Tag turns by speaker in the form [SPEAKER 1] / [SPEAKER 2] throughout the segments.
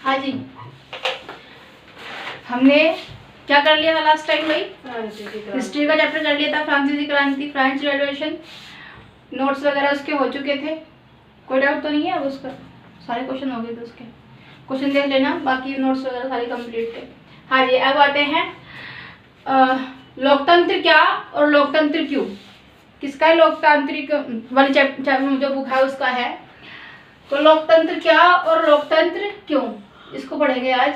[SPEAKER 1] हाँ जी, हमने क्या कर लिया था लास्ट टाइम भाई? हिस्ट्री का चैप्टर कर लिया था, फ्रांसीसी क्रांति, फ्रेंच रेवोल्यूशन। नोट्स वगैरह उसके हो चुके थे, कोई डाउट तो नहीं है अब उसका? सारे क्वेश्चन हो गए थे उसके, क्वेश्चन देख लेना, बाकी नोट्स वगैरह सारे कंप्लीट थे। हाँ जी, अब आते हैं लोकतंत्र क्या और लोकतंत्र क्यों। किसका है? लोकतांत्रिक वाली जो बुक है उसका है। तो लोकतंत्र क्या और लोकतंत्र क्यों, इसको पढ़ेंगे आज।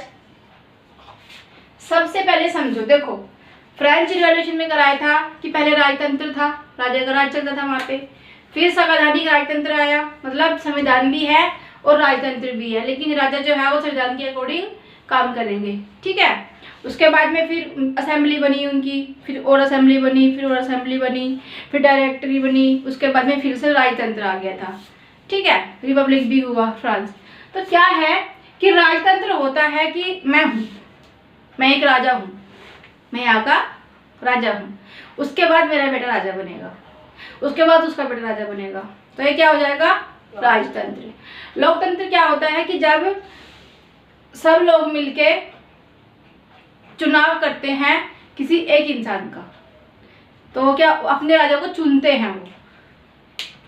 [SPEAKER 1] सबसे पहले समझो, देखो फ्रेंच रिवॉल्यूशन में कराया था कि पहले राजतंत्र था, राजा का राज चलता था वहां पे, फिर संवैधानिक राजतंत्र आया, मतलब संविधान भी है और राजतंत्र भी है, लेकिन राजा जो है वो संविधान के अकॉर्डिंग काम करेंगे, ठीक है। उसके बाद में फिर असेंबली बनी उनकी, फिर और असेंबली बनी, फिर और असेंबली बनी, फिर डायरेक्टरी बनी, उसके बाद में फिर से राजतंत्र आ गया था, ठीक है। रिपब्लिक भी हुआ फ्रांस। तो क्या है कि राजतंत्र होता है कि मैं हूँ, मैं एक राजा हूँ, मैं यहाँ का राजा हूँ, उसके बाद मेरा बेटा राजा बनेगा, उसके बाद उसका बेटा राजा बनेगा, तो ये क्या हो जाएगा? राजतंत्र। लोकतंत्र क्या होता है कि जब सब लोग मिलके चुनाव करते हैं किसी एक इंसान का, तो क्या अपने राजा को चुनते हैं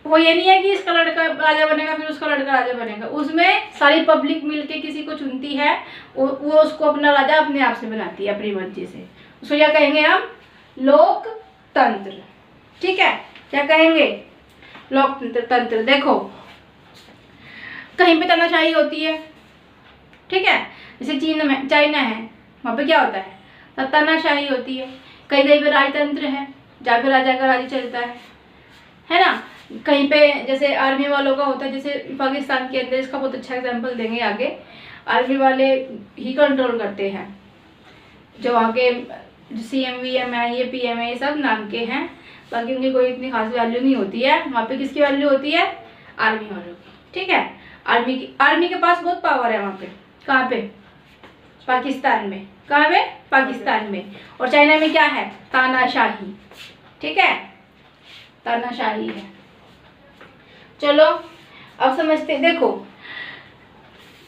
[SPEAKER 1] वो ये नहीं है कि इसका लड़का राजा बनेगा फिर उसका लड़का राजा बनेगा, उसमें सारी पब्लिक मिलके किसी को चुनती है, वो उसको अपना राजा अपने आप से बनाती है, अपनी मर्जी से। उसको क्या कहेंगे हम? लोकतंत्र, ठीक है। क्या कहेंगे? लोकतंत्र। देखो कहीं पे तानाशाही होती है, ठीक है, जैसे चीन में, चाइना है, वहाँ पे क्या होता है? तानाशाही होती है। कहीं कहीं पे राजतंत्र है जहाँ पे राजा का राज चलता है ना। कहीं पे जैसे आर्मी वालों का होता है, जैसे पाकिस्तान के अंदर, इसका बहुत अच्छा एग्जांपल देंगे आगे, आर्मी वाले ही कंट्रोल करते हैं, जो वहाँ के CM VM है, ये PM है, ये सब नाम के हैं, बाकी उनकी कोई इतनी खास वैल्यू नहीं होती है। वहाँ पे किसकी वैल्यू होती है? आर्मी वालों की, ठीक है। आर्मी के पास बहुत पावर है वहाँ पे। कहाँ पे? पाकिस्तान में। कहाँ पे? पाकिस्तान में। और चाइना में क्या है? तानाशाही, ठीक है, तानाशाही है। चलो अब समझते हैं। देखो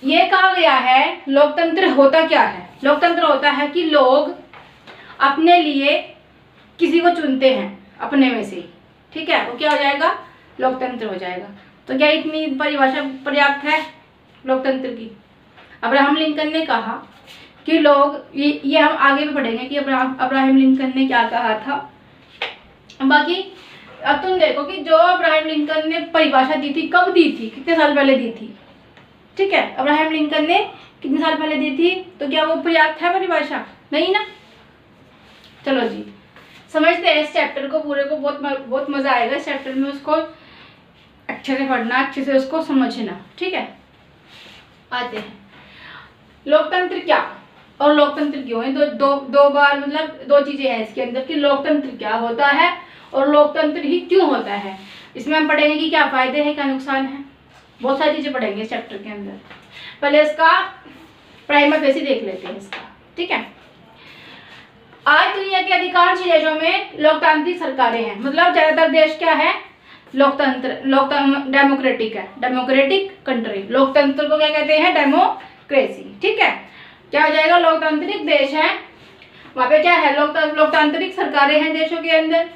[SPEAKER 1] ये कहा गया है लोकतंत्र होता क्या है? लोकतंत्र होता है कि लोग अपने लिए किसी को चुनते हैं अपने में से, ठीक है, वो क्या हो जाएगा? लोकतंत्र हो जाएगा। तो क्या इतनी परिभाषा पर्याप्त है लोकतंत्र की? अब्राहम लिंकन ने कहा कि लोग, ये हम आगे भी पढ़ेंगे कि अब्राहम लिंकन ने क्या कहा था। बाकी अब तुम देखो कि जो अब्राहम लिंकन ने परिभाषा दी थी, कब दी थी? कितने साल पहले दी थी, ठीक है। अब्राहम लिंकन ने कितने साल पहले दी थी, तो क्या वो पर्याप्त है परिभाषा? नहीं ना। चलो जी समझते हैं इस चैप्टर को पूरे को, बहुत मजा आएगा इस चैप्टर में, उसको अच्छे से पढ़ना, अच्छे से उसको समझना, ठीक है। आते हैं लोकतंत्र क्या और लोकतंत्र क्यों है। दो बार मतलब दो चीजें हैं इसके अंदर कि लोकतंत्र क्या होता है और लोकतंत्र ही क्यों होता है। इसमें हम पढ़ेंगे कि क्या फायदे हैं, क्या नुकसान है, बहुत सारी चीजें पढ़ेंगे इस चैप्टर के अंदर। पहले इसका प्राइमर फेस ही देख लेते हैं इसका, ठीक है। आज दुनिया के अधिकांश देशों में लोकतांत्रिक सरकारें हैं, मतलब ज्यादातर देश क्या है? डेमोक्रेटिक है, डेमोक्रेटिक कंट्री। लोकतंत्र को क्या कहते हैं? डेमोक्रेसी, ठीक है। क्या हो जाएगा? लोकतांत्रिक देश है, वहां पे क्या है? लोकतांत्रिक सरकारें हैं देशों के अंदर।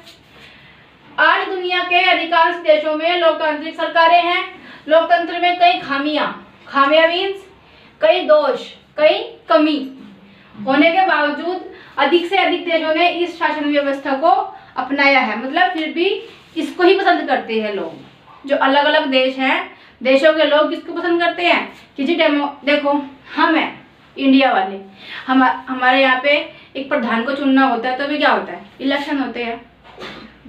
[SPEAKER 1] आज दुनिया के अधिकांश देशों में लोकतांत्रिक सरकारें हैं। लोकतंत्र में कई खामियां मीन्स कई दोष, कई कमी होने के बावजूद अधिक से अधिक देशों ने इस शासन व्यवस्था को अपनाया है, मतलब फिर भी इसको ही पसंद करते हैं लोग। जो अलग अलग देश हैं, देशों के लोग किसको पसंद करते हैं कि जी देखो हम हैं इंडिया वाले, हमारे यहाँ पे एक प्रधान को चुनना होता है, तो भी क्या होता है? इलेक्शन होते हैं,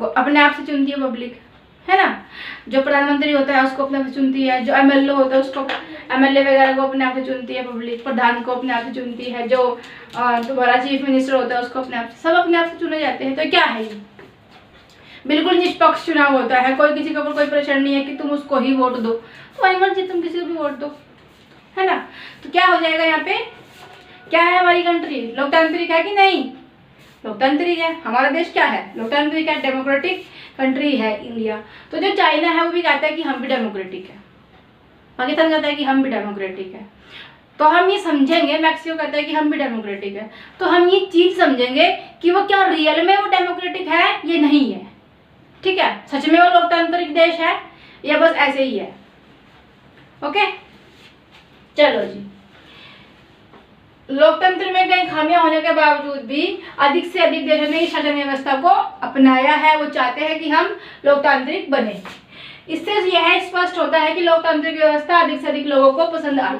[SPEAKER 1] अपने आप से चुनती है पब्लिक, है ना। जो प्रधानमंत्री होता है उसको अपने आप से चुनती है, जो MLA होता है उसको, MLA वगैरह को अपने आप से चुनती है पब्लिक, प्रधान को अपने आप से चुनती है, जो तुम्हारा चीफ मिनिस्टर होता है उसको अपने आप से, सब अपने आप से चुने जाते हैं। तो क्या है ये? बिल्कुल निष्पक्ष चुनाव होता है, कोई किसी के ऊपर कोई प्रेशर नहीं है कि तुम उसको ही वोट दो, तुम्हारी मर्जी, तुम किसी को भी वोट दो, है ना। तो क्या हो जाएगा यहाँ पे? क्या है हमारी कंट्री? लोकतांत्रिक है कि नहीं? लोकतांत्रिक है। हमारा देश क्या है? लोकतांत्रिक है, डेमोक्रेटिक कंट्री है इंडिया। तो जो चाइना है वो भी कहता है कि हम भी डेमोक्रेटिक है, पाकिस्तान कहता है कि हम भी डेमोक्रेटिक है। तो हम ये समझेंगे, मैक्सियो कहता है कि हम भी डेमोक्रेटिक है, तो हम ये चीज़ समझेंगे कि वो क्या रियल में वो डेमोक्रेटिक है ये नहीं है, ठीक है, सच में वो लोकतांत्रिक देश है या बस ऐसे ही है। ओके, चलो जी। लोकतंत्र में कई खामियां होने के बावजूद भी अधिक से अधिक देशों ने इस शासन व्यवस्था को अपनाया है। वो चाहते हैं कि हम लोकतांत्रिक बने। इससे यह स्पष्ट होता है कि लोकतांत्रिक व्यवस्था अधिक से अधिक लोगों को पसंद आई,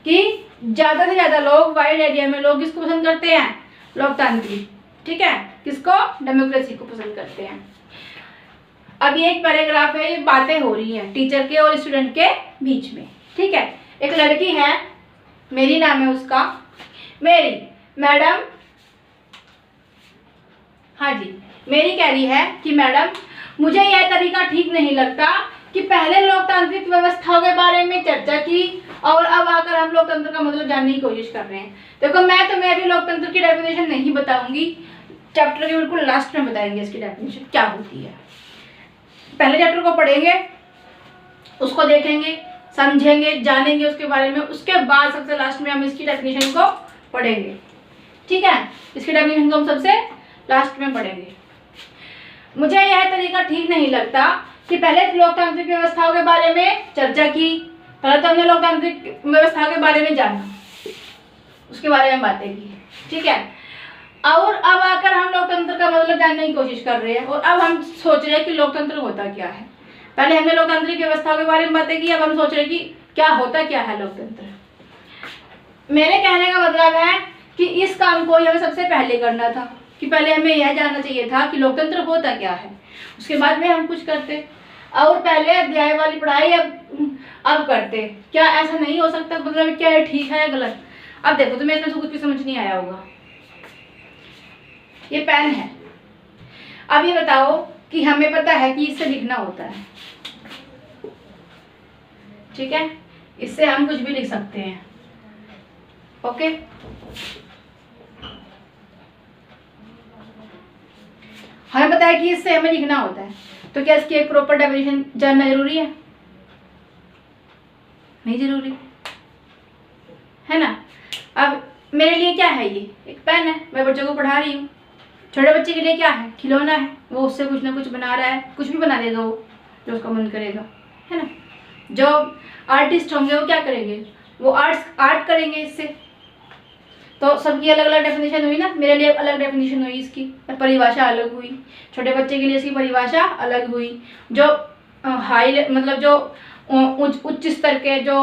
[SPEAKER 1] कि ज़्यादा से ज़्यादा लोग वाइड एरिया में लोग किसको पसंद करते हैं, लोकतांत्रिक, ठीक है, किसको, डेमोक्रेसी को पसंद करते हैं। अब ये एक पैराग्राफ है, ये बातें हो रही हैं टीचर के और स्टूडेंट के बीच में, ठीक है। एक लड़की है, मेरी नाम है उसका, मेरी मैडम, हाँ जी, मेरी कह रही है कि मैडम मुझे यह तरीका ठीक नहीं लगता कि पहले लोकतांत्रिक व्यवस्थाओं के बारे में चर्चा की और अब आकर हम लोकतंत्र का मतलब जानने की कोशिश कर रहे हैं। देखो मैं तुम्हें अभी लोकतंत्र की डेफिनेशन नहीं बताऊंगी, चैप्टर के बिल्कुल लास्ट में बताएंगे इसकी डेफिनेशन क्या होती है। पहले चैप्टर को पढ़ेंगे, उसको देखेंगे, समझेंगे, जानेंगे उसके बारे में, उसके बाद सबसे लास्ट में हम इसकी डेफिनेशन को पढ़ेंगे, ठीक है। इसकी डेफिनेशन को हम सबसे लास्ट में पढ़ेंगे। मुझे यह तरीका ठीक नहीं लगता कि पहले लोकतांत्रिक व्यवस्थाओं के बारे में चर्चा की, पहले तो हमने लोकतांत्रिक व्यवस्था के बारे में जाना, उसके बारे में बातें की, ठीक है, और अब आकर हम लोकतंत्र का मतलब जानने की कोशिश कर रहे हैं और अब हम सोच रहे हैं कि लोकतंत्र होता क्या है। पहले हमने लोकतांत्रिक व्यवस्थाओं के बारे में बातें की, अब हम सोच रहे हैं कि क्या होता क्या है लोकतंत्र। मेरे कहने का मतलब है कि इस काम को हमें सबसे पहले करना था, कि पहले हमें यह जानना चाहिए था कि लोकतंत्र होता क्या है, उसके बाद में हम कुछ करते, और पहले अध्याय वाली पढ़ाई अब करते। क्या ऐसा नहीं हो सकता, मतलब क्या है ठीक है या गलत। अब देखो तुम्हें इसमें से कुछ भी समझ नहीं आया होगा। ये पेन है, अब ये बताओ कि हमें पता है कि इससे लिखना होता है, ठीक है, इससे हम कुछ भी लिख सकते हैं, ओके। हमें पता है कि इससे हमें लिखना होता है, तो क्या इसकी एक प्रॉपर डेफिनेशन जानना जरूरी है? नहीं जरूरी है ना। अब मेरे लिए क्या है, ये एक पेन है, मैं बच्चों को पढ़ा रही हूँ। छोटे बच्चे के लिए क्या है, खिलौना है, वो उससे कुछ ना कुछ बना रहा है, कुछ भी बना देगा वो जो उसका मन करेगा, है ना। जो आर्टिस्ट होंगे वो क्या करेंगे, वो आर्ट करेंगे इससे। तो सबकी अलग अलग डेफिनेशन हुई ना, मेरे लिए अलग डेफिनेशन हुई इसकी, परिभाषा अलग हुई, छोटे बच्चे के लिए इसकी परिभाषा अलग हुई, जो हाई मतलब जो उच्च स्तर के जो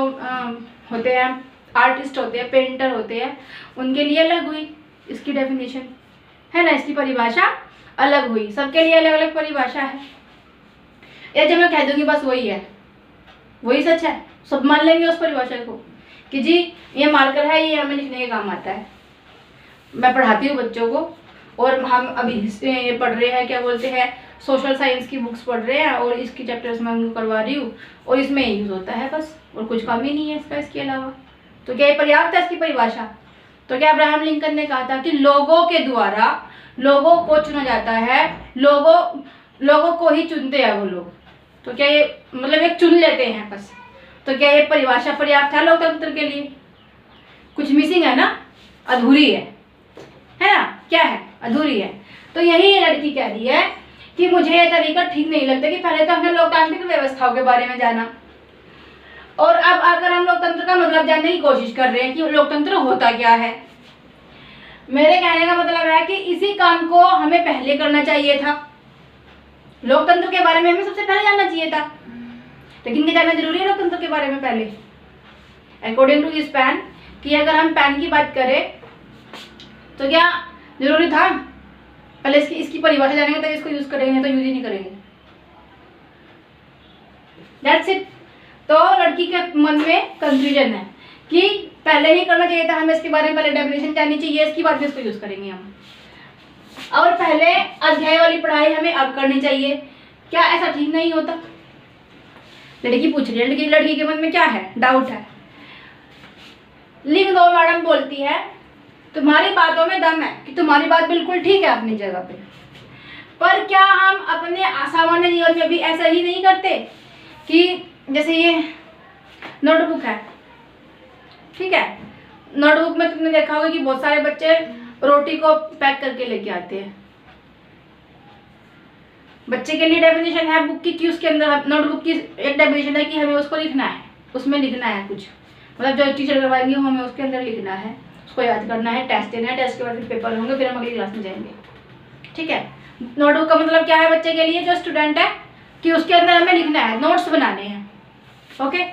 [SPEAKER 1] होते हैं, आर्टिस्ट होते हैं, पेंटर होते हैं, उनके लिए अलग हुई इसकी डेफिनेशन, है ना, इसकी परिभाषा अलग हुई, सबके लिए अलग अलग परिभाषा है। या जब मैं कह दूंगी बस वही है, वही सच है, सब मान लेंगे उस परिभाषा को कि जी ये मार्कर है, ये हमें लिखने के काम आता है। मैं पढ़ाती हूँ बच्चों को, और हम अभी ये पढ़ रहे हैं, क्या बोलते हैं, सोशल साइंस की बुक्स पढ़ रहे हैं, और इसकी चैप्टर्स मैं उनको करवा रही हूँ, और इसमें यूज़ होता है बस, और कुछ काम ही नहीं है इसका इसके अलावा। तो क्या ये पर्याप्त है इसकी परिभाषा? तो क्या अब्राहम लिंकन ने कहा था कि लोगों के द्वारा लोगों को चुना जाता है, लोगों को ही चुनते हैं वो लोग। तो क्या ये मतलब एक चुन लेते हैं बस, तो क्या ये परिभाषा पर्याप्त है लोकतंत्र के लिए? कुछ मिसिंग है ना, अधूरी है ना, क्या है, अधूरी है। तो यही ये लड़की कह रही है कि मुझे ये तरीका ठीक नहीं लगता कि पहले तो हमने लोकतांत्रिक व्यवस्थाओं के बारे में जाना, और अब आकर हम लोकतंत्र का मतलब जानने की कोशिश कर रहे हैं कि लोकतंत्र होता क्या है। मेरे कहने का मतलब है कि इसी काम को हमें पहले करना चाहिए था, लोकतंत्र के बारे में हमें सबसे पहले जानना चाहिए था। लेकिन क्या जानना जरूरी है लोकतंत्र के बारे में पहले? अकॉर्डिंग टू दिस पेन, कि अगर हम पेन की बात करें तो क्या जरूरी था पहले इसकी परिभाषा जानेंगे तब इसको यूज करेंगे, नहीं तो यूज ही नहीं करेंगे। That's it. तो लड़की के मन में कंफ्यूजन है कि पहले ही करना चाहिए था हमें इसके बारे में, पहले डेफिनेशन जाननी चाहिए, इसके बाद में इसको यूज करेंगे हम, और पहले अध्याय वाली पढ़ाई हमें अब करनी चाहिए। क्या ऐसा ठीक नहीं होता? लड़की पूछ रही है, लड़की के मन में क्या है, डाउट है। लिख दो मैडम बोलती है, तुम्हारी बातों में दम है कि तुम्हारी बात बिल्कुल ठीक है अपनी जगह पे, पर क्या हम अपने सामान्य जीवन में भी ऐसा ही नहीं करते कि जैसे ये नोटबुक है, ठीक है, नोटबुक में तुमने देखा होगा कि बहुत सारे बच्चे रोटी को पैक करके लेके आते हैं। बच्चे के लिए डेफिनेशन है बुक की कि उसके अंदर, नोटबुक की एक डेफिनेशन है कि हमें उसको लिखना है, उसमें लिखना है कुछ, मतलब जो टीचर करवाएंगे हमें उसके अंदर लिखना है, उसको याद करना है, टेस्ट देना है, टेस्ट के बाद फिर पेपर होंगे, फिर हम अगली क्लास में जाएंगे। ठीक है, नोटबुक का मतलब क्या है बच्चे के लिए, जो स्टूडेंट है, कि उसके अंदर हमें लिखना है, नोट्स बनाने हैं। ओके,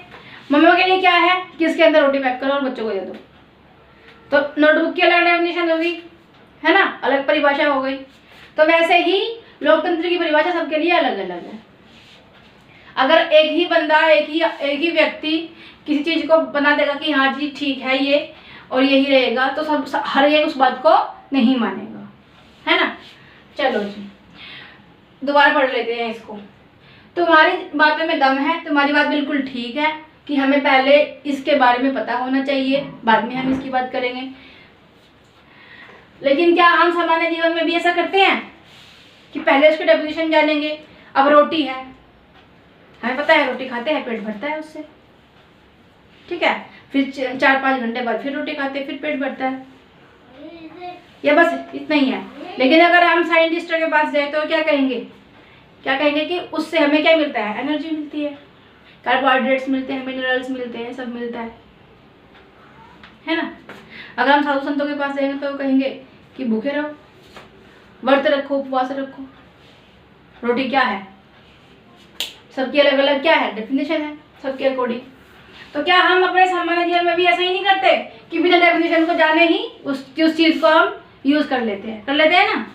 [SPEAKER 1] मम्मियों के लिए क्या है कि इसके अंदर रोटी पैक करो और बच्चों को दे दो। तो नोटबुक की अलग डेफिनेशन होगी, है ना, अलग परिभाषा हो गई। तो वैसे ही लोकतंत्र की परिभाषा सबके लिए अलग अलग है। अगर एक ही बंदा, एक ही व्यक्ति किसी चीज को बना देगा कि हाँ जी ठीक है ये और यही रहेगा, तो सब हर एक उस बात को नहीं मानेगा, है ना। चलो जी दोबारा पढ़ लेते हैं इसको। तुम्हारी बातों में दम है, तुम्हारी बात बिल्कुल ठीक है कि हमें पहले इसके बारे में पता होना चाहिए, बाद में हम इसकी बात करेंगे। लेकिन क्या हम सामान्य जीवन में भी ऐसा करते हैं कि पहले उसकी डेफिनेशन जानेंगे? अब रोटी है, हमें पता है रोटी खाते हैं पेट भरता है उससे, ठीक है, फिर 4-5 घंटे बाद फिर रोटी खाते हैं फिर पेट भरता है, या बस इतना ही है। लेकिन अगर हम साइंटिस्टों के पास जाए तो क्या कहेंगे कि उससे हमें क्या मिलता है, एनर्जी मिलती है, कार्बोहाइड्रेट्स मिलते हैं, मिनरल्स मिलते हैं, सब मिलता है ना। अगर हम साधु संतों के पास जाएंगे तो कहेंगे कि भूखे रहो, व्रत रखो, उपवास रखो। रोटी क्या है, सबकी अलग अलग क्या है डेफिनेशन है सबके अकॉर्डिंग। तो क्या हम अपने सामान्य जीवन में भी ऐसा ही नहीं करते कि बिना डेफिनेशन को जाने ही उस चीज को हम यूज कर लेते हैं ना।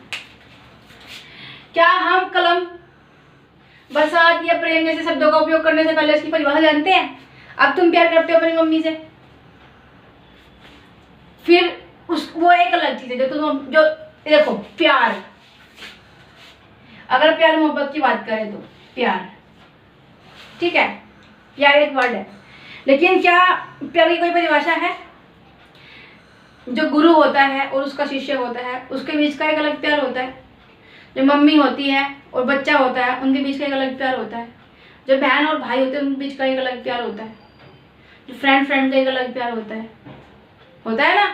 [SPEAKER 1] क्या हम कलम, बरसात या प्रेम जैसे शब्दों का उपयोग करने से पहले उसकी परिभाषा जानते हैं? अब तुम प्यार करते हो अपनी मम्मी से, फिर वो एक अलग चीज है जो देखो प्यार, अगर प्यार मोहब्बत की बात करें तो प्यार, ठीक है, प्यार एक वर्ड है, लेकिन क्या प्यार की कोई परिभाषा है? जो गुरु होता है और उसका शिष्य होता है उसके बीच का एक अलग प्यार होता है। जो मम्मी होती है और बच्चा होता है उनके बीच का एक अलग प्यार होता है। जो बहन और भाई होते हैं उनके बीच का एक अलग प्यार होता है। जो फ्रेंड का एक अलग प्यार होता है ना,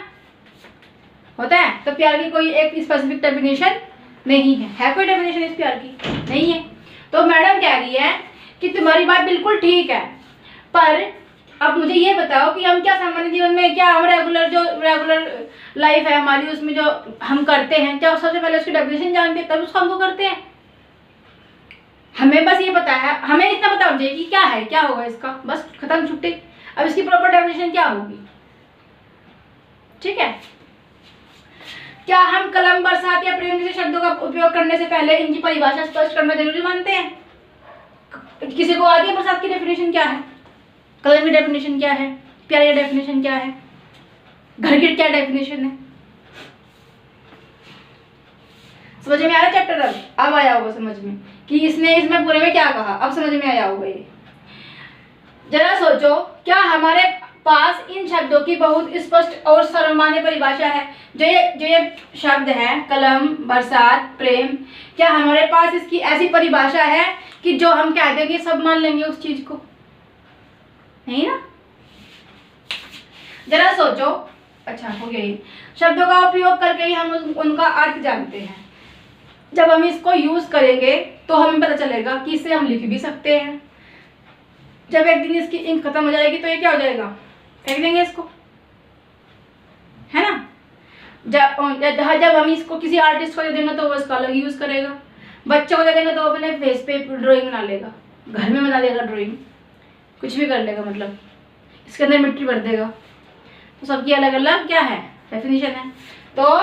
[SPEAKER 1] होता है। तो प्यार की कोई एक स्पेसिफिक डेफिनेशन नहीं है कोई डेफिनेशन इस प्यार की नहीं है। तो मैडम कह रही है कि तुम्हारी बात बिल्कुल ठीक है, पर अब मुझे ये बताओ कि हम क्या सामान्य जीवन में, क्या हम रेगुलर लाइफ है हमारी, उसमें जो हम करते हैं, क्या सबसे पहले उसकी डेफिनेशन जानते हैं तब उसको हमको करते हैं? हमें बस ये पता है, हमें इतना पता होना चाहिए कि क्या है, क्या होगा इसका, बस खत्म छुट्टी। अब इसकी प्रॉपर डेफिनेशन क्या होगी, ठीक है। क्या हम कलम, बरसात या प्रेम जैसे शब्दों का उपयोग करने से पहले इनकी परिभाषा स्पष्ट करना जरूरी मानते हैं? किसी को आती है बरसात की डेफिनेशन क्या है, कलम की डेफिनेशन क्या है, प्यार की डेफिनेशन क्या है, घर की क्या डेफिनेशन है? समझ में आ रहा चैप्टर? अब आया होगा समझ में कि इसमें पूरे में क्या कहा, अब समझ में आया होगा ये। जरा सोचो, क्या हमारे पास इन शब्दों की बहुत स्पष्ट और सर्वमान्य परिभाषा है? जो ये शब्द है कलम, बरसात, प्रेम, क्या हमारे पास इसकी ऐसी परिभाषा है कि जो हम कह देंगे सब मान लेंगे उस चीज को? नहीं ना। जरा सोचो, अच्छा हो गई। शब्दों का उपयोग करके ही हम उनका अर्थ जानते हैं। जब हम इसको यूज करेंगे तो हमें पता चलेगा कि इसे हम लिख भी सकते हैं। जब एक दिन इसकी इंक खत्म हो जाएगी तो ये क्या हो जाएगा, फेंक देंगे इसको, है ना। जब हम इसको किसी आर्टिस्ट को दे देंगे तो वो इसका अलग यूज करेगा। बच्चों को दे देंगे तो अपने फेस पे ड्राइंग बना लेगा, घर में बना देगा ड्राइंग, कुछ भी कर लेगा, मतलब इसके अंदर मिट्टी भर देगा। तो सबकी अलग अलग क्या है डेफिनेशन है। तो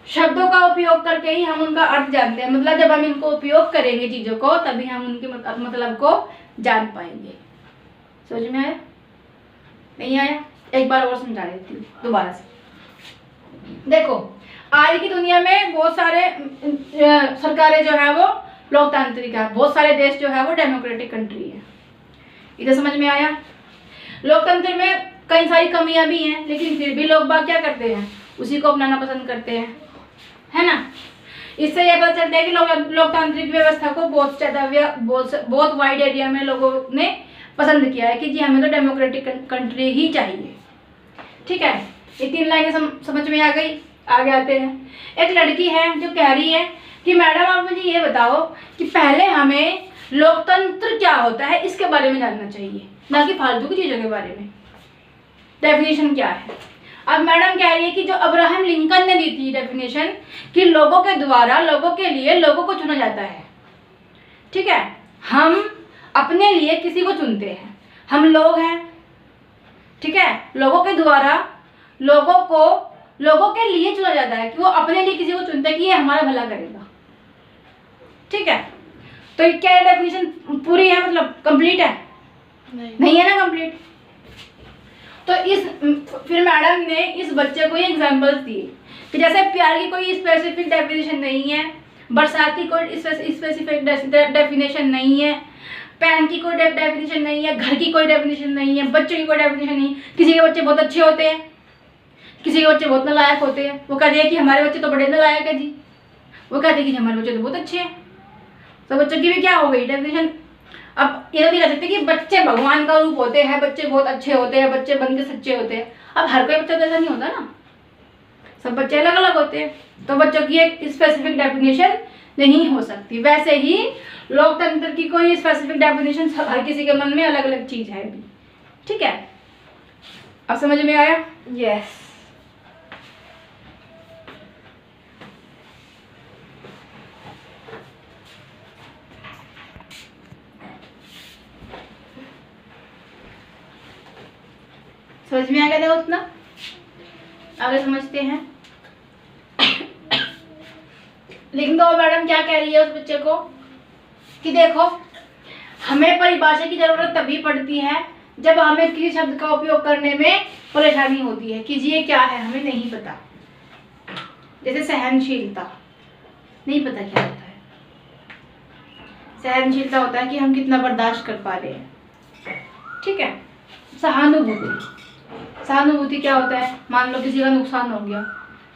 [SPEAKER 1] शब्दों का उपयोग करके ही हम उनका अर्थ जानते हैं, मतलब जब हम इनको उपयोग करेंगे चीजों को तभी हम उनके मतलब को जान पाएंगे। समझ में आया? नहीं आया? एक बार और समझा देती हूँ दोबारा से। देखो, आज की दुनिया में बहुत सारे सरकारें जो है वो लोकतांत्रिक है, बहुत सारे देश जो है वो डेमोक्रेटिक कंट्री है। इधर समझ में आया? लोकतंत्र में कई सारी कमियां भी हैं, लेकिन फिर भी लोग बाग क्या करते हैं, उसी को अपनाना पसंद करते हैं, है ना। इससे यह पता चलता है कि लोकतांत्रिक व्यवस्था को बहुत वाइड एरिया में लोगों ने पसंद किया है कि जी हमें तो डेमोक्रेटिक कंट्री ही चाहिए। ठीक है, ये 3 लाइनें समझ में आ गई। आगे आते हैं। एक लड़की है जो कह रही है कि मैडम आप मुझे ये बताओ कि पहले हमें लोकतंत्र क्या होता है इसके बारे में जानना चाहिए, ना कि फालतू की चीज़ों के बारे में। डेफिनेशन क्या है? अब मैडम कह रही है कि जो अब्राहम लिंकन ने दी थी डेफिनेशन, कि लोगों के द्वारा, लोगों के लिए लोगों को चुना जाता है। ठीक है, हम अपने लिए किसी को चुनते हैं, हम लोग हैं। ठीक है, लोगों के द्वारा लोगों के लिए चुना जाता है, कि वो अपने लिए किसी को चुनते हैं कि ये हमारा भला करेगा। ठीक है, तो क्या डेफिनेशन पूरी है, मतलब कंप्लीट है? नहीं है ना कंप्लीट। तो फिर मैडम ने इस बच्चे को ये एग्जांपल्स दिए कि जैसे प्यार की कोई स्पेसिफिक डेफिनेशन नहीं है, बरसात की कोई स्पेसिफिक डेफिनेशन नहीं है, पैन की कोई डेफिनेशन नहीं है, घर की कोई डेफिनेशन नहीं है, बच्चों की कोई डेफिनेशन नहीं। किसी के बच्चे बहुत अच्छे होते हैं, किसी के बच्चे बहुत नालायक होते हैं। वो कहते हैं कि हमारे बच्चे तो बड़े नालायक है जी, वो कहते हैं कि हमारे बच्चे तो बहुत अच्छे हैं। तो बच्चों की भी क्या हो गई डेफिनेशन। अब ये तो नहीं कह सकते कि बच्चे भगवान का रूप होते हैं, बच्चे बहुत अच्छे होते हैं, बच्चे बन के सच्चे होते हैं। अब हर कोई बच्चा तो ऐसा नहीं होता ना, सब बच्चे अलग अलग होते हैं, तो बच्चों की एक स्पेसिफिक डेफिनेशन नहीं हो सकती। वैसे ही लोकतंत्र की कोई स्पेसिफिक डेफिनेशन हर किसी के मन में अलग अलग चीज है भी। ठीक है, अब समझ में आया?
[SPEAKER 2] यस।
[SPEAKER 1] समझ में आ गया था उतना? आगे समझते हैं। लेकिन तो मैडम क्या कह रही है उस बच्चे को कि देखो, हमें परिभाषा की जरूरत तभी पड़ती है जब हमें किसी शब्द का उपयोग करने में परेशानी होती है कि जी ये क्या है, हमें नहीं पता। जैसे सहनशीलता, नहीं पता क्या होता है। सहनशीलता होता है कि हम कितना बर्दाश्त कर पा रहे हैं। ठीक है, सहानुभूति, सहानुभूति क्या होता है? मान लो किसी का नुकसान हो गया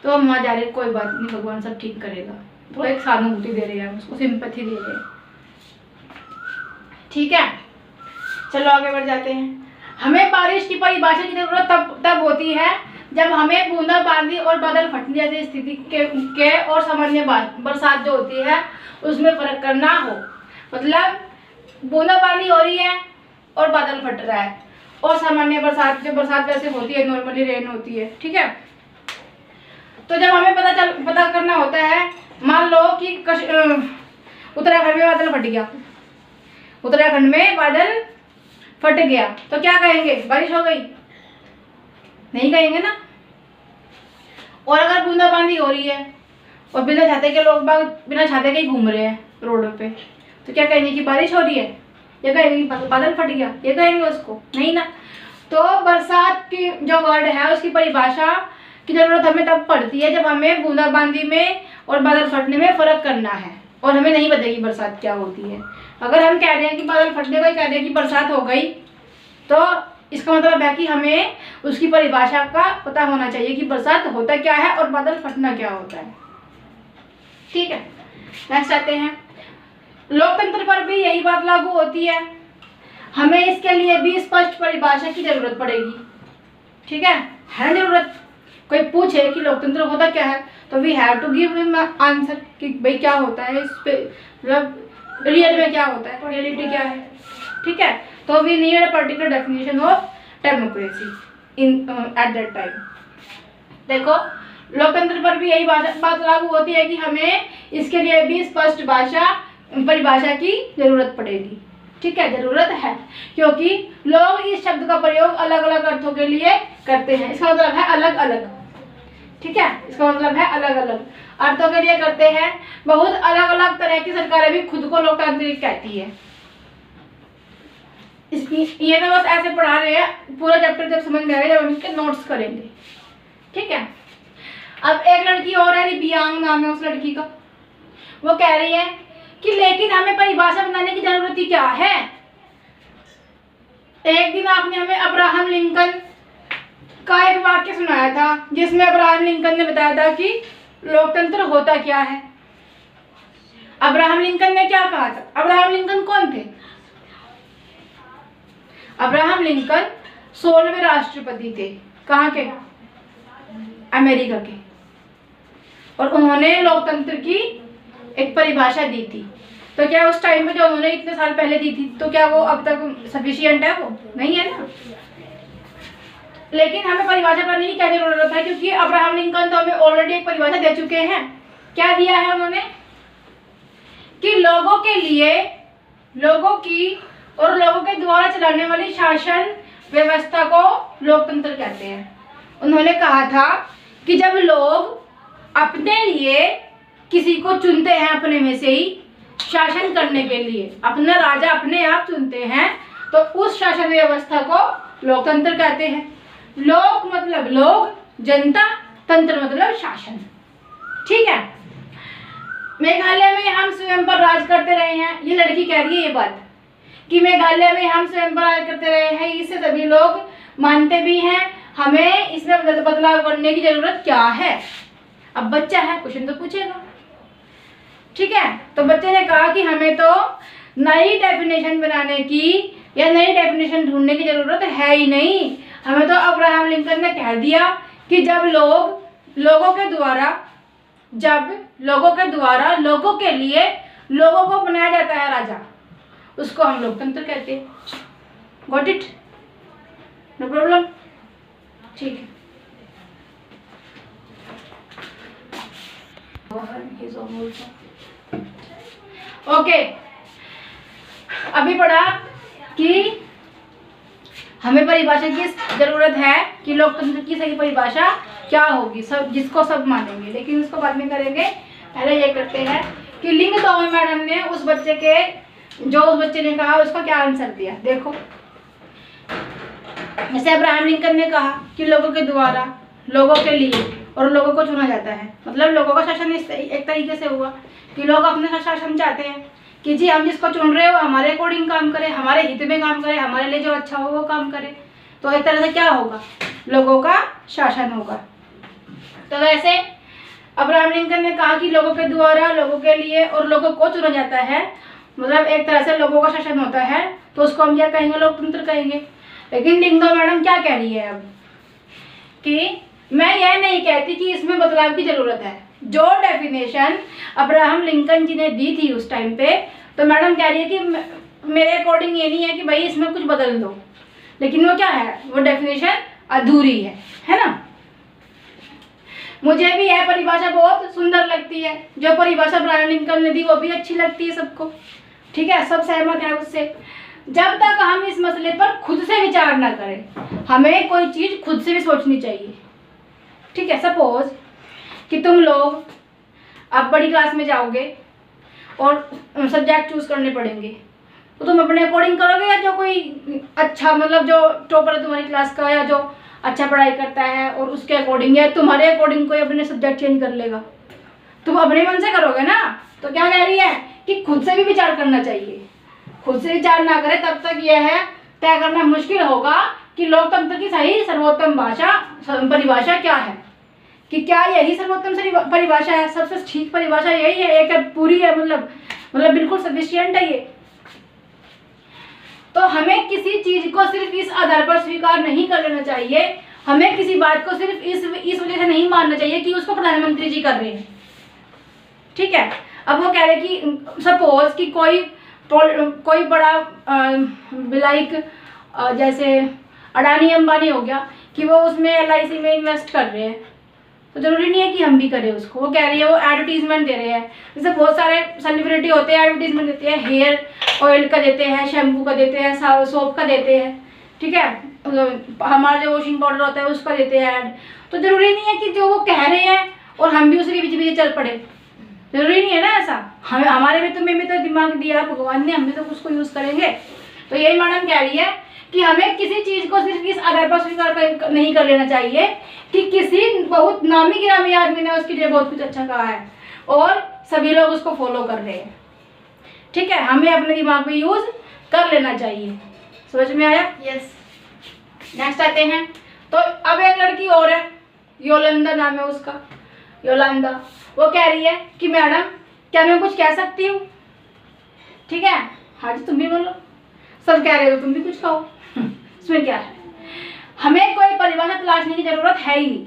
[SPEAKER 1] तो हम वहाँ जा रहे, कोई बात नहीं, भगवान सब ठीक करेगा, तो एक सहानुभूति दे रहे हैं, उसको सिंपैथी दे रहे हैं। ठीक है, चलो आगे बढ़ जाते हैं। हमें बारिश की परिभाषा की जरूरत तब होती है जब हमें बूंदाबांदी और बादल फटने जैसी स्थिति के और सामान्य बरसात जो होती है उसमें फर्क करना हो। मतलब बूंदाबांदी हो रही है और बादल फट रहा है, और सामान्य बरसात, जो बरसात वैसे होती है, नॉर्मली रेन होती है। ठीक है, तो जब हमें पता करना होता है, मान लो कि उत्तराखंड में बादल फट गया, उत्तराखंड में बादल फट गया, तो क्या कहेंगे? बारिश हो गई? नहीं कहेंगे ना। और अगर बूंदाबांदी हो रही है और बिना छाते के लोग बिना छाते के ही घूम रहे हैं रोड पे, तो क्या कहेंगे कि बारिश हो रही है? ये कहेंगे कि बादल फट गया? ये कहेंगे उसको? नहीं ना। तो बरसात की जो वर्ड है उसकी परिभाषा की जरूरत हमें तब पड़ती है जब हमें बूंदाबांदी में और बादल फटने में फर्क करना है और हमें नहीं पता कि बरसात क्या होती है। अगर हम कह रहे हैं कि बादल फटने को ही कह रहे हैं कि बरसात हो गई, तो इसका मतलब है कि हमें उसकी परिभाषा का पता होना चाहिए कि बरसात होता क्या है और बादल फटना क्या होता है। ठीक है, नेक्स्ट आते हैं। लोकतंत्र पर भी यही बात लागू होती है, हमें इसके लिए भी स्पष्ट परिभाषा की जरूरत पड़ेगी। ठीक है ना जरूरत? कोई पूछे कि लोकतंत्र होता क्या है तो we have to give him answer कि भाई क्या होता है, इस पे मतलब रियल में क्या होता है, रियलिटी क्या है। ठीक है, तो we need a particular definition of democracy in at that time. देखो, लोकतंत्र पर भी यही बात लागू होती है कि हमें इसके लिए भी स्पष्ट परिभाषा की जरूरत पड़ेगी। ठीक है, जरूरत है, क्योंकि लोग इस शब्द का प्रयोग अलग अलग अर्थों के लिए करते हैं। इसका मतलब है अलग अलग। ठीक है, इसका मतलब है अलग अलग अर्थों के लिए करते हैं। बहुत अलग अलग तरह की सरकारें भी खुद को लोकतांत्रिक कहती है। ये तो बस ऐसे पढ़ा रहे हैं, पूरा चैप्टर जब समझ में आएगा जब हम इसके नोट्स करेंगे। ठीक है, अब एक लड़की और है, रिबियांग नाम है उस लड़की का। वो कह रही है कि लेकिन हमें परिभाषा बनाने की जरूरत ही क्या है। एक दिन आपने हमें अब्राहम लिंकन का एक वाक्य सुनाया था जिसमें अब्राहम लिंकन ने बताया था कि लोकतंत्र होता क्या है। अब्राहम लिंकन ने क्या कहा था? अब्राहम लिंकन कौन थे? अब्राहम लिंकन 16वें राष्ट्रपति थे। कहाँ के? अमेरिका के। और उन्होंने लोकतंत्र की एक परिभाषा दी थी। तो क्या उस टाइम पे जो उन्होंने इतने साल पहले दी थी, तो क्या वो अब तक सफिशिएंट है? वो नहीं है ना। लेकिन हमें परिभाषा करने की क्या जरूरत है, क्योंकि अब्राहम लिंकन तो हमें ऑलरेडी एक परिभाषा दे चुके हैं। क्या दिया है उन्होंने? कि लोगों के लिए, लोगों की और लोगों के द्वारा चलाने वाली शासन व्यवस्था को लोकतंत्र कहते हैं। उन्होंने कहा था कि जब लोग अपने लिए किसी को चुनते हैं, अपने में से ही शासन करने के लिए अपना राजा अपने आप चुनते हैं, तो उस शासन व्यवस्था को लोकतंत्र कहते हैं। लोक मतलब लोग, जनता, तंत्र मतलब शासन। ठीक है। मेघालय में हम स्वयं पर राज करते रहे हैं, ये लड़की कह रही है ये बात कि मेघालय में हम स्वयं पर राज करते रहे हैं, इससे सभी लोग मानते भी हैं। हमें इसमें बदलाव करने की जरूरत क्या है? अब बच्चा है, क्वेश्चन तो पूछेगा। ठीक है। तो बच्चे ने कहा कि हमें तो नई डेफिनेशन बनाने की या नई डेफिनेशन ढूंढने की जरूरत है ही नहीं। हमें तो अब्राहम लिंकन ने कह दिया कि जब लोगों के द्वारा लोगों के लिए लोगों को बनाया जाता है राजा, उसको हम लोकतंत्र कहते हैं। Got it? No problem. ठीक है। ओके, अभी पढ़ा कि हमें परिभाषा की जरूरत है कि लोकतंत्र की सही परिभाषा क्या होगी, सब जिसको सब मानेंगे, लेकिन उसको बाद में करेंगे। पहले ये करते हैं कि लिंग तोमर मैडम ने उस बच्चे ने कहा उसका क्या आंसर दिया। देखो, जैसे अब्राहम लिंकन ने कहा कि लोगों के द्वारा लोगों के लिए और लोगों को चुना जाता है, मतलब लोगों का शासन एक तरीके से हुआ कि लोग अपने शासन चाहते हैं कि जी हम जिसको चुन रहे हो हमारे अकॉर्डिंग काम करे, हमारे हित में काम करे, हमारे लिए जो अच्छा हो वो काम करे। तो एक तरह से क्या होगा? लोगों का शासन होगा। तो वैसे अब्राहम लिंकन ने कहा कि लोगों के द्वारा लोगों के लिए और लोगों को चुना जाता है, मतलब एक तरह से लोगों का शासन होता है, तो उसको हम क्या कहेंगे? लोकतंत्र कहेंगे। लेकिन लिंगदो मैडम क्या कह रही है अब कि मैं यह नहीं कहती कि इसमें बदलाव की जरूरत है। जो डेफिनेशन अब्राहम लिंकन जी ने दी थी उस टाइम पे, तो मैडम कह रही है कि मेरे अकॉर्डिंग ये नहीं है कि भाई इसमें कुछ बदल दो, लेकिन वो क्या है? वो डेफिनेशन अधूरी है ना। मुझे भी यह परिभाषा बहुत सुंदर लगती है, जो परिभाषा अब्राहम लिंकन ने दी वो भी अच्छी लगती है सबको। ठीक है, सब सहमत है उससे। जब तक हम इस मसले पर खुद से विचार ना करें, हमें कोई चीज खुद से भी सोचनी चाहिए। ठीक है, सपोज कि तुम लोग अब बड़ी क्लास में जाओगे और सब्जेक्ट चूज करने पड़ेंगे, तो तुम अपने अकॉर्डिंग करोगे या जो कोई अच्छा, मतलब जो टॉपर है तुम्हारी क्लास का या जो अच्छा पढ़ाई करता है और उसके अकॉर्डिंग या तुम्हारे अकॉर्डिंग कोई अपने सब्जेक्ट चेंज कर लेगा? तुम अपने मन से करोगे ना। तो क्या कह रही है कि खुद से भी विचार करना चाहिए। खुद से विचार ना करे तब तक यह है तय करना मुश्किल होगा कि लोकतंत्र की सही सर्वोत्तम परिभाषा क्या है, कि क्या यही सर्वोत्तम परिभाषा है, सबसे ठीक परिभाषा यही है, एक पूरी है, मतलब बिल्कुल सफिशिएंट है ये। तो हमें किसी चीज को सिर्फ इस आधार पर स्वीकार नहीं कर लेना चाहिए, हमें किसी बात को सिर्फ इस वजह से नहीं मानना चाहिए कि उसको प्रधानमंत्री जी कर रहे हैं। ठीक है। अब वो कह रहे कि सपोज कि कोई बड़ा लाइक जैसे अडानी अंबानी हो गया कि वो उसमें LIC में इन्वेस्ट कर रहे हैं, तो जरूरी नहीं है कि हम भी करें उसको। वो कह रही है वो एडवर्टीजमेंट दे रहे हैं, जैसे बहुत सारे सेलिब्रिटी होते हैं एडवर्टीजमेंट देते हैं, हेयर ऑयल का देते हैं, शैम्पू का देते हैं, सोप का देते हैं। ठीक है, हमारा जो वॉशिंग पाउडर होता है उसका देते हैं ऐड। तो जरूरी नहीं है कि जो वो कह रहे हैं और हम भी उसके पीछे चल पड़े, जरूरी नहीं है ना ऐसा। हमें हमारे में भी तो दिमाग दिया भगवान ने, हम भी तो उसको यूज करेंगे। तो यही मैडम कह रही है कि हमें किसी चीज को सिर्फ इस आधार पर स्वीकार नहीं कर लेना चाहिए कि किसी बहुत नामी गिरामी आदमी ने उसके लिए बहुत कुछ अच्छा कहा है और सभी लोग उसको फॉलो कर रहे हैं। ठीक है, हमें अपने दिमाग में यूज कर लेना चाहिए। समझ में आया? यस। नेक्स्ट आते हैं। तो अब एक लड़की और है, योलंदा नाम है उसका, योलंदा। वो कह रही है कि मैडम क्या मैं कुछ कह सकती हूँ? ठीक है, हाँ जी तुम भी बोलो, सब कह रहे हो तुम भी कुछ कहो। इसमें क्या है? हमें कोई परिभाषा परिभाषा तलाशने की जरूरत है ही नहीं,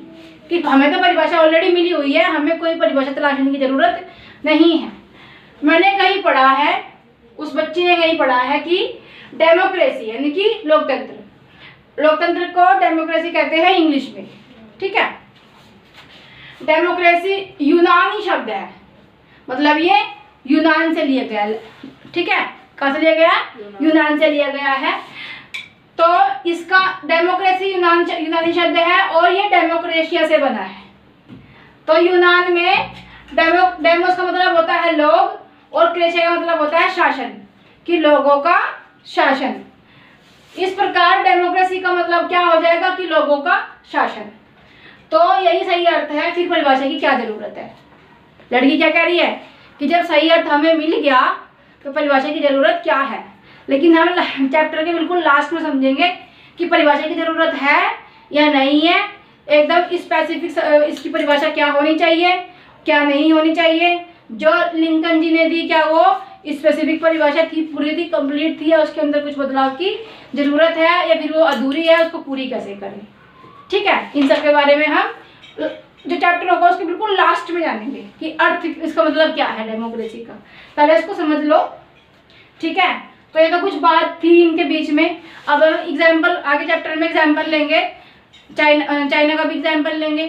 [SPEAKER 1] कि हमें तो परिभाषा ऑलरेडी मिली हुई है, हमें कोई परिभाषा तलाशने की जरूरत नहीं है। मैंने कहीं पढ़ा है, उस बच्ची ने कहीं पढ़ा है कि डेमोक्रेसी यानी कि लोकतंत्र, लोकतंत्र को डेमोक्रेसी कहते हैं इंग्लिश में, ठीक है। डेमोक्रेसी यूनानी शब्द है, मतलब ये यूनान से लिया गया, ठीक है। कहाँ से लिया गया? यूनान से लिया गया है। तो इसका डेमोक्रेसी यूनानी शब्द है और ये डेमोक्रेशिया से बना है। तो यूनान में डेमोस का मतलब होता है लोग और क्रेशिया का मतलब होता है शासन, कि लोगों का शासन। इस प्रकार डेमोक्रेसी का मतलब क्या हो जाएगा कि लोगों का शासन। तो यही सही अर्थ है, फिर परिभाषा की क्या जरूरत है। लड़की क्या कह रही है कि जब सही अर्थ हमें मिल गया तो परिभाषा की जरूरत क्या है। लेकिन हम चैप्टर के बिल्कुल लास्ट में समझेंगे कि परिभाषा की जरूरत है या नहीं है, एकदम स्पेसिफिक इसकी परिभाषा क्या होनी चाहिए, क्या नहीं होनी चाहिए। जो लिंकन जी ने दी, क्या वो स्पेसिफिक परिभाषा थी, पूरी थी, कंप्लीट थी, या उसके अंदर कुछ बदलाव की जरूरत है, या फिर वो अधूरी है, उसको पूरी कैसे करें, ठीक है। इन सब के बारे में हम जो चैप्टर होगा उसके बिल्कुल लास्ट में जानेंगे कि अर्थ इसका मतलब क्या है डेमोक्रेसी का। पहले इसको समझ लो, ठीक है। तो ये तो कुछ बात थी इनके बीच में। अब हम एग्जाम्पल आगे चैप्टर में एग्जाम्पल लेंगे, चाइना का भी एग्जाम्पल लेंगे,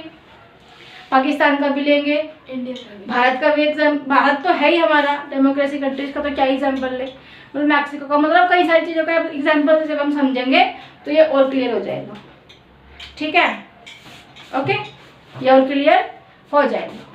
[SPEAKER 1] पाकिस्तान का भी लेंगे, इंडिया का भी, भारत का भी भारत तो है ही हमारा डेमोक्रेसी कंट्रीज का, तो क्या एग्जाम्पल ले, मतलब मैक्सिको का, मतलब कई सारी चीज़ों का एग्जाम्पल जब हम समझेंगे तो ये और क्लियर हो जाएगा, ठीक है। ओके, ये और क्लियर हो जाएगा।